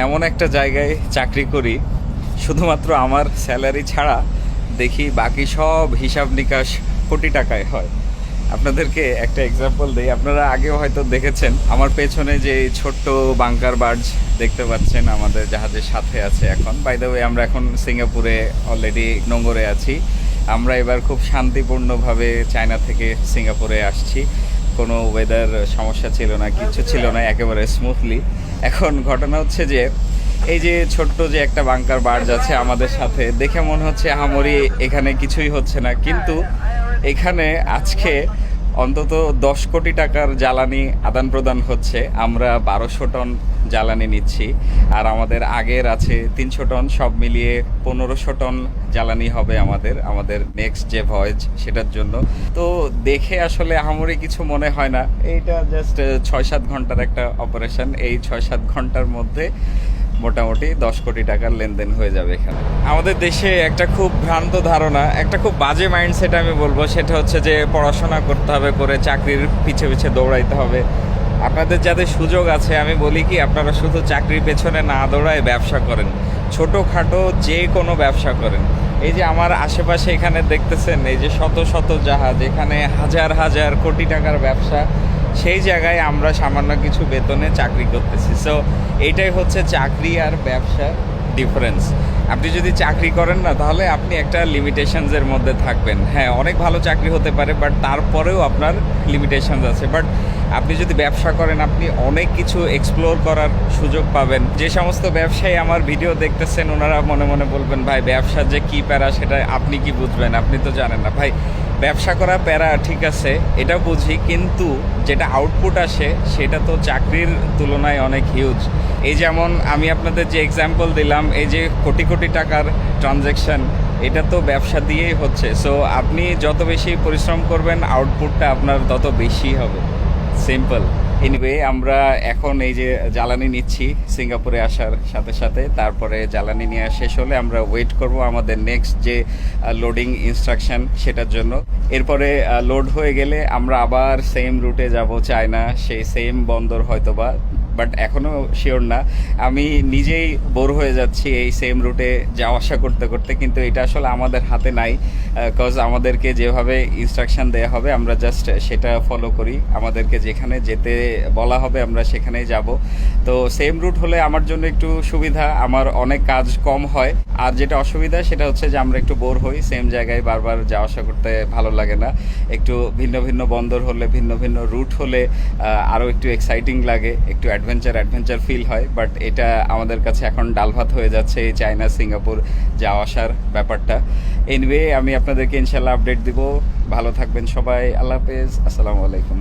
এমন একটা জায়গায় চাকরি করি, শুধুমাত্র আমার স্যালারি ছাড়া দেখি বাকি সব হিসাব নিকাশ কোটি টাকায় হয়। আপনাদেরকে একটা এক্সাম্পল দিই, আপনারা আগেও হয়তো দেখেছেন আমার পেছনে যে ছোট্ট বাংকার বার্জ দেখতে পাচ্ছেন আমাদের জাহাজের সাথে আছে। এখন বাই দ্য ওয়ে আমরা এখন সিঙ্গাপুরে অলরেডি নোঙ্গরে আছি। আমরা এবার খুব শান্তিপূর্ণভাবে চায়না থেকে সিঙ্গাপুরে আসছি, কোনো ওয়েদার সমস্যা ছিল না, কিছু ছিল না, একেবারে স্মুথলি। এখন ঘটনা হচ্ছে যে এই যে ছোট্ট যে একটা বাংকার বার্জ আছে আমাদের সাথে, দেখে মনে হচ্ছে আহামরি এখানে কিছুই হচ্ছে না, কিন্তু এখানে আজকে অন্তত 10 কোটি টাকার জ্বালানি আদান প্রদান হচ্ছে। আমরা 1200 টন জ্বালানি নিচ্ছি, আর আমাদের আগের আছে 300 টন, সব মিলিয়ে 1500 টন জ্বালানি হবে আমাদের নেক্সট যে ভয়েজ সেটার জন্য। তো দেখে আসলে আহামরি কিছু মনে হয় না, এইটা জাস্ট 6-7 ঘন্টার একটা অপারেশন। এই 6-7 ঘন্টার মধ্যে মোটামুটি 10 কোটি টাকার লেনদেন হয়ে যাবে এখানে। আমাদের দেশে একটা খুব ভ্রান্ত ধারণা, একটা খুব বাজে মাইন্ডসেট আমি বলবো, সেটা হচ্ছে যে পড়াশোনা করতে হবে, করে চাকরির পিছে পিছে দৌড়াইতে হবে। আপনাদের যাদের সুযোগ আছে আমি বলি কি, আপনারা শুধু চাকরির পেছনে না দৌড়ায় ব্যবসা করেন, ছোটোখাটো যে কোনো ব্যবসা করেন। এই যে আমার আশেপাশে এখানে দেখতেছেন, এই যে শত শত জাহাজ, এখানে হাজার হাজার কোটি টাকার ব্যবসা, সেই জায়গায় আমরা সামান্য কিছু বেতনে চাকরি করতেছি। সো এইটাই হচ্ছে চাকরি আর ব্যবসার ডিফারেন্স। আপনি যদি চাকরি করেন না, তাহলে আপনি একটা লিমিটেশনসের মধ্যে থাকবেন। হ্যাঁ, অনেক ভালো চাকরি হতে পারে, বাট তারপরেও আপনার লিমিটেশনস আছে। বাট আপনি যদি ব্যবসা করেন, আপনি অনেক কিছু এক্সপ্লোর করার সুযোগ পাবেন। যে সমস্ত ব্যবসায়ী আমার ভিডিও দেখতেছেন, ওনারা মনে মনে বলবেন, ভাই ব্যবসার যে কী প্যারা সেটা আপনি কি বুঝবেন, আপনি তো জানেন না। ভাই, ব্যবসা করা প্যারা ঠিক আছে, এটা বুঝি, কিন্তু যেটা আউটপুট আসে সেটা তো চাকরির তুলনায় অনেক হিউজ। এই যেমন আমি আপনাদের যে এক্সাম্পল দিলাম, এই যে কোটি কোটি টাকার ট্রানজ্যাকশান, এটা তো ব্যবসা দিয়েই হচ্ছে। সো আপনি যত বেশি পরিশ্রম করবেন, আউটপুটটা আপনার তত বেশি হবে। সিম্পল। এনিওয়ে, আমরা এখন এই যে জ্বালানি নিচ্ছি সিঙ্গাপুরে আসার সাথে সাথে, তারপরে জ্বালানি নেওয়া শেষ হলে আমরা ওয়েট করব আমাদের নেক্সট যে লোডিং ইনস্ট্রাকশন সেটার জন্য। এরপরে লোড হয়ে গেলে আমরা আবার সেম রুটে যাব চায়না, সেই সেম বন্দর হয়তোবা, বাট এখনও শিওর না। আমি নিজেই বোর হয়ে যাচ্ছি এই সেম রুটে যাওয়া আসা করতে করতে, কিন্তু এটা আসলে আমাদের হাতে নাই। কজ আমাদেরকে যেভাবে ইনস্ট্রাকশন দেওয়া হবে আমরা জাস্ট সেটা ফলো করি, আমাদেরকে যেখানে যেতে বলা হবে আমরা সেখানেই যাব। তো সেম রুট হলে আমার জন্য একটু সুবিধা, আমার অনেক কাজ কম হয়। আর যেটা অসুবিধা সেটা হচ্ছে যে আমরা একটু বোর হই, সেম জায়গায় বারবার যাওয়া আসা করতে ভালো লাগে না। একটু ভিন্ন ভিন্ন বন্দর হলে, ভিন্ন ভিন্ন রুট হলে আরও একটু এক্সাইটিং লাগে, একটু অ্যাডভেঞ্চার ফিল হয়। বাট এটা আমাদের কাছে এখন ডাল ভাত হয়ে যাচ্ছে এই চায়না সিঙ্গাপুর যাওয়া আসার ব্যাপারটা। এনিওয়ে, আমি আপনাদেরকে ইনশাল্লাহ আপডেট দিব। ভালো থাকবেন সবাই, আল্লাহ হাফেজ, আসসালামু আলাইকুম।